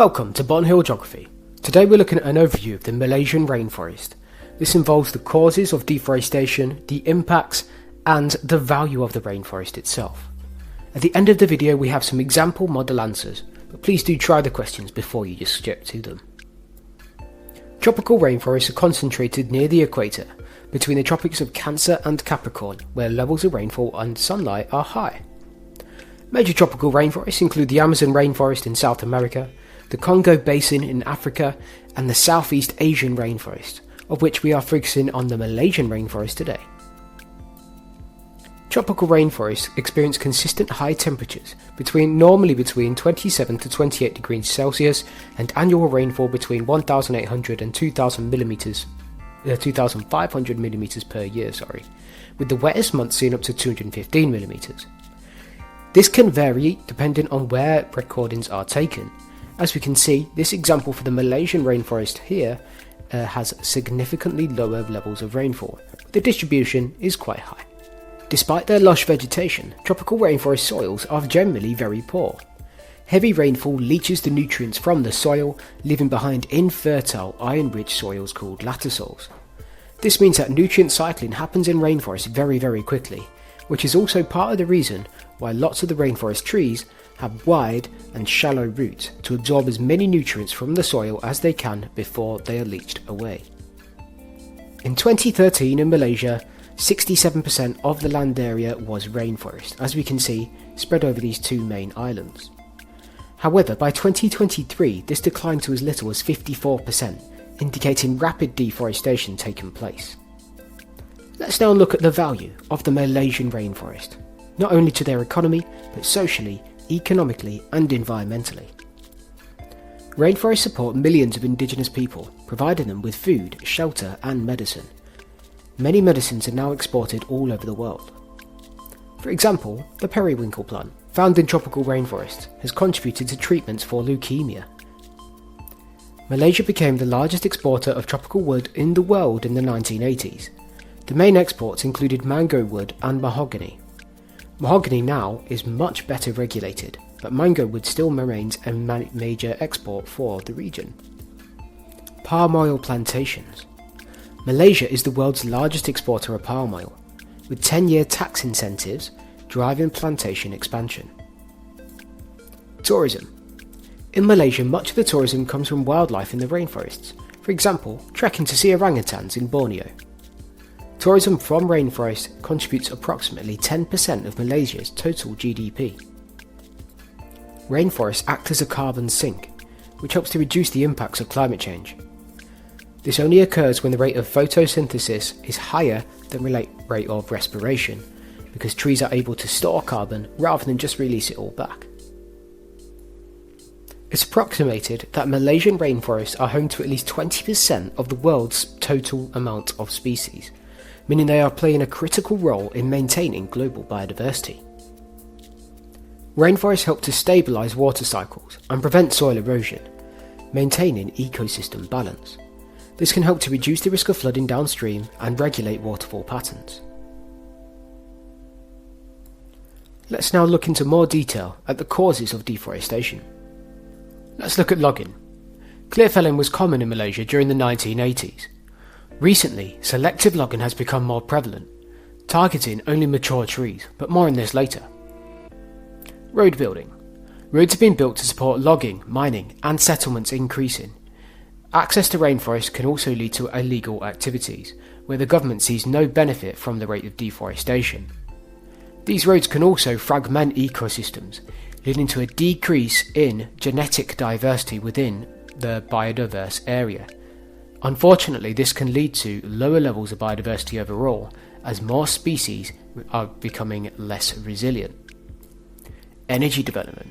Welcome to Bon Hill Geography. Today we're looking at an overview of the Malaysian rainforest. This involves the causes of deforestation, the impacts, and the value of the rainforest itself. At the end of the video we have some example model answers, but please do try the questions before you just skip to them. Tropical rainforests are concentrated near the equator, between the tropics of Cancer and Capricorn, where levels of rainfall and sunlight are high. Major tropical rainforests include the Amazon rainforest in South America, the Congo Basin in Africa, and the Southeast Asian rainforest, of which we are focusing on the Malaysian rainforest today. Tropical rainforests experience consistent high temperatures, normally between 27 to 28 degrees Celsius, and annual rainfall between 1,800 and 2,500 millimeters per year, with the wettest months seeing up to 215 millimeters. This can vary depending on where recordings are taken. As we can see, this example for the Malaysian rainforest here has significantly lower levels of rainfall. The distribution is quite high. Despite their lush vegetation, tropical rainforest soils are generally very poor. Heavy rainfall leaches the nutrients from the soil, leaving behind infertile iron-rich soils called lattisols. This means that nutrient cycling happens in rainforests very quickly, which is also part of the reason why lots of the rainforest trees have wide and shallow roots to absorb as many nutrients from the soil as they can before they are leached away. In 2013 in Malaysia, 67% of the land area was rainforest, as we can see, spread over these two main islands. However, by 2023 this declined to as little as 54%, indicating rapid deforestation taking place. Let's now look at the value of the Malaysian rainforest, not only to their economy, but socially, economically and environmentally. Rainforests support millions of indigenous people, providing them with food, shelter and medicine. Many medicines are now exported all over the world. For example, the periwinkle plant, found in tropical rainforests, has contributed to treatments for leukemia. Malaysia became the largest exporter of tropical wood in the world in the 1980s. The main exports included mango wood and mahogany. Mahogany now is much better regulated, but mango wood still remains a major export for the region. Palm oil plantations. Malaysia is the world's largest exporter of palm oil, with 10-year tax incentives driving plantation expansion. Tourism. In Malaysia, much of the tourism comes from wildlife in the rainforests, for example, trekking to see orangutans in Borneo. Tourism from rainforest contributes approximately 10% of Malaysia's total GDP. Rainforests act as a carbon sink, which helps to reduce the impacts of climate change. This only occurs when the rate of photosynthesis is higher than the rate of respiration, because trees are able to store carbon rather than just release it all back. It's approximated that Malaysian rainforests are home to at least 20% of the world's total amount of species, meaning they are playing a critical role in maintaining global biodiversity. Rainforests help to stabilise water cycles and prevent soil erosion, maintaining ecosystem balance. This can help to reduce the risk of flooding downstream and regulate waterfall patterns. Let's now look into more detail at the causes of deforestation. Let's look at logging. Clear felling was common in Malaysia during the 1980s. Recently, selective logging has become more prevalent, targeting only mature trees, but more on this later. Road building. Roads have been built to support logging, mining, and settlements increasing. Access to rainforests can also lead to illegal activities, where the government sees no benefit from the rate of deforestation. These roads can also fragment ecosystems, leading to a decrease in genetic diversity within the biodiverse area. Unfortunately, this can lead to lower levels of biodiversity overall, as more species are becoming less resilient. Energy development.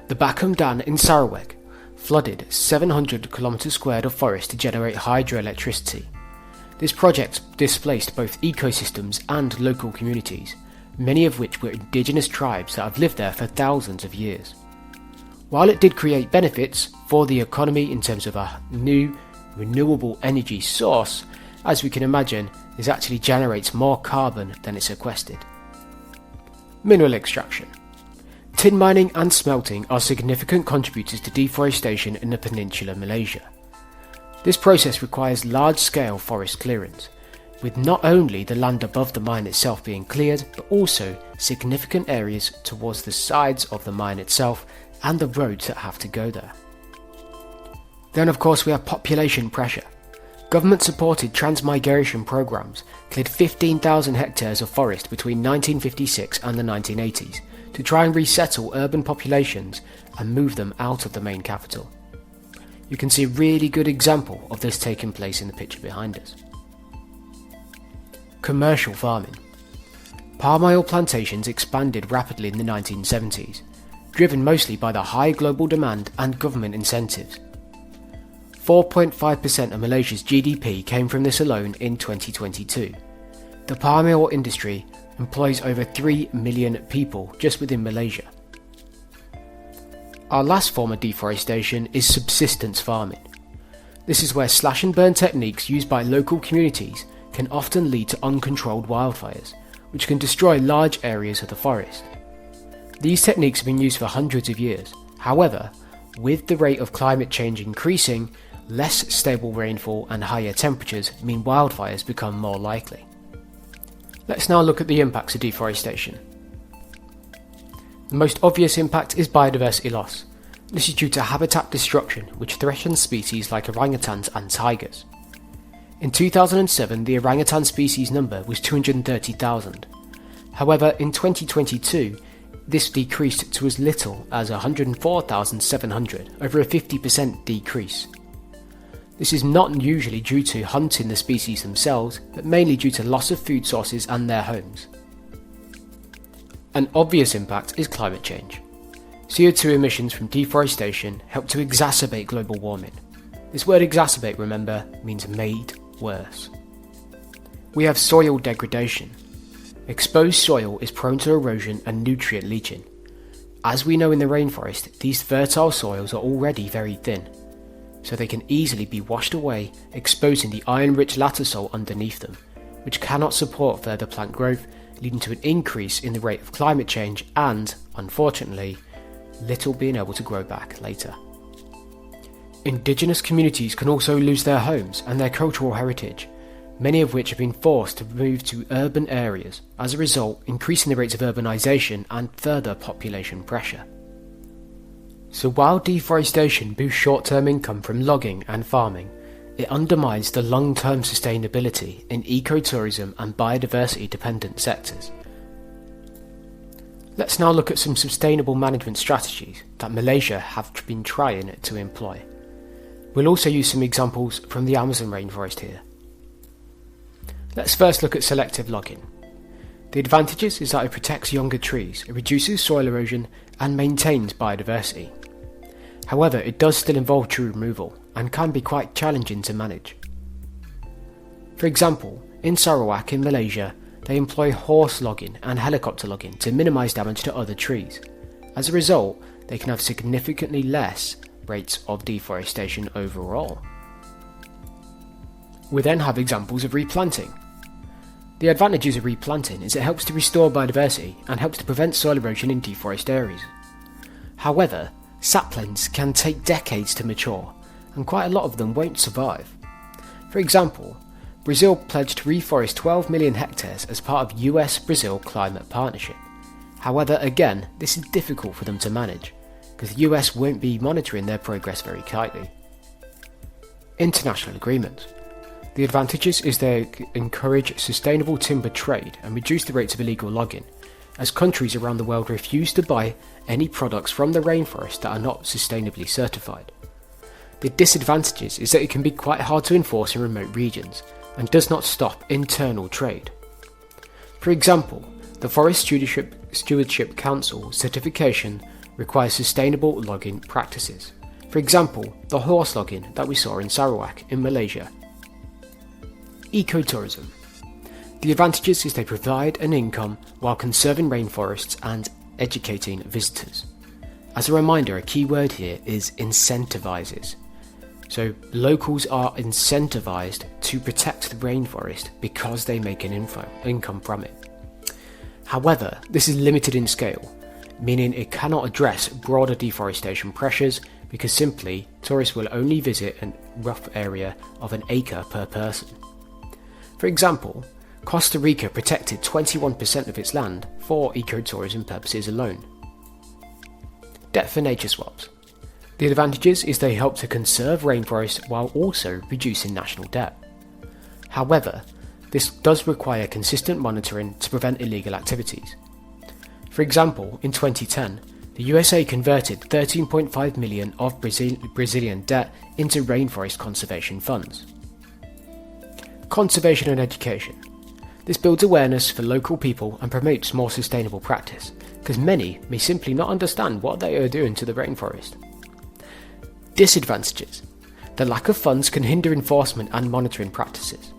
The Bakum Dam in Sarawak flooded 700 km² of forest to generate hydroelectricity. This project displaced both ecosystems and local communities, many of which were indigenous tribes that have lived there for thousands of years. While it did create benefits for the economy in terms of a new renewable energy source, as we can imagine, this actually generates more carbon than it sequestered. Mineral extraction. Tin mining and smelting are significant contributors to deforestation in the peninsular Malaysia. This process requires large-scale forest clearance, with not only the land above the mine itself being cleared, but also significant areas towards the sides of the mine itself and the roads that have to go there. Then of course we have population pressure. Government-supported transmigration programs cleared 15,000 hectares of forest between 1956 and the 1980s to try and resettle urban populations and move them out of the main capital. You can see a really good example of this taking place in the picture behind us. Commercial farming. Palm oil plantations expanded rapidly in the 1970s, driven mostly by the high global demand and government incentives. 4.5% of Malaysia's GDP came from this alone in 2022. The palm oil industry employs over 3 million people just within Malaysia. Our last form of deforestation is subsistence farming. This is where slash and burn techniques used by local communities can often lead to uncontrolled wildfires, which can destroy large areas of the forest. These techniques have been used for hundreds of years. However, with the rate of climate change increasing, less stable rainfall and higher temperatures mean wildfires become more likely. Let's now look at the impacts of deforestation. The most obvious impact is biodiversity loss. This is due to habitat destruction, which threatens species like orangutans and tigers. In 2007, the orangutan species number was 230,000. However, in 2022, this decreased to as little as 104,700, over a 50% decrease. This is not usually due to hunting the species themselves, but mainly due to loss of food sources and their homes. An obvious impact is climate change. CO2 emissions from deforestation help to exacerbate global warming. This word exacerbate, remember, means made worse. We have soil degradation. Exposed soil is prone to erosion and nutrient leaching. As we know in the rainforest, these fertile soils are already very thin, so they can easily be washed away, exposing the iron-rich lattice underneath them, which cannot support further plant growth, leading to an increase in the rate of climate change and, unfortunately, little being able to grow back later. Indigenous communities can also lose their homes and their cultural heritage, many of which have been forced to move to urban areas, as a result increasing the rates of urbanisation and further population pressure. So while deforestation boosts short-term income from logging and farming, it undermines the long-term sustainability in ecotourism and biodiversity-dependent sectors. Let's now look at some sustainable management strategies that Malaysia have been trying to employ. We'll also use some examples from the Amazon rainforest here. Let's first look at selective logging. The advantages is that it protects younger trees, it reduces soil erosion and maintains biodiversity. However, it does still involve tree removal and can be quite challenging to manage. For example, in Sarawak in Malaysia, they employ horse logging and helicopter logging to minimise damage to other trees. As a result, they can have significantly less rates of deforestation overall. We then have examples of replanting. The advantages of replanting is it helps to restore biodiversity and helps to prevent soil erosion in deforested areas. However, saplings can take decades to mature, and quite a lot of them won't survive. For example, Brazil pledged to reforest 12 million hectares as part of US-Brazil Climate Partnership. However, again, this is difficult for them to manage, because the US won't be monitoring their progress very tightly. International agreements. The advantages is they encourage sustainable timber trade and reduce the rates of illegal logging, as countries around the world refuse to buy any products from the rainforest that are not sustainably certified. The disadvantages is that it can be quite hard to enforce in remote regions, and does not stop internal trade. For example, the Forest Stewardship Council certification requires sustainable logging practices. For example, the horse logging that we saw in Sarawak in Malaysia. Ecotourism. The advantages is they provide an income while conserving rainforests and educating visitors. As a reminder, a key word here is incentivises. So locals are incentivised to protect the rainforest because they make an income from it. However, this is limited in scale, meaning it cannot address broader deforestation pressures because simply tourists will only visit a rough area of an acre per person. For example, Costa Rica protected 21% of its land for ecotourism purposes alone. Debt for nature swaps. The advantages is they help to conserve rainforests while also reducing national debt. However, this does require consistent monitoring to prevent illegal activities. For example, in 2010, the USA converted 13.5 million of Brazilian debt into rainforest conservation funds. Conservation and education. This builds awareness for local people and promotes more sustainable practice, because many may simply not understand what they are doing to the rainforest. Disadvantages. The lack of funds can hinder enforcement and monitoring practices.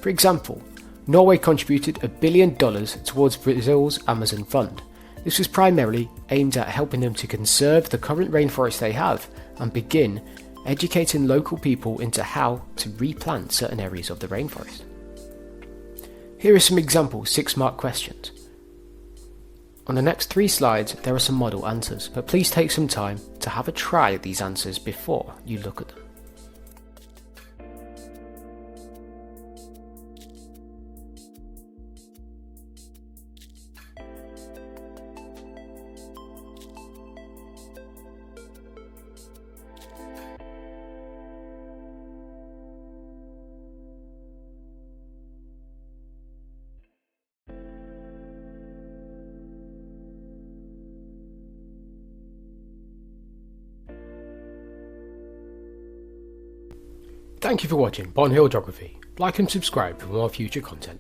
For example, Norway contributed $1 billion towards Brazil's Amazon Fund. This was primarily aimed at helping them to conserve the current rainforest they have and begin educating local people into how to replant certain areas of the rainforest. Here are some example 6-mark questions. On the next 3 slides there are some model answers, but please take some time to have a try at these answers before you look at them. Thank you for watching Bond Hill Geography. Like and subscribe for more future content.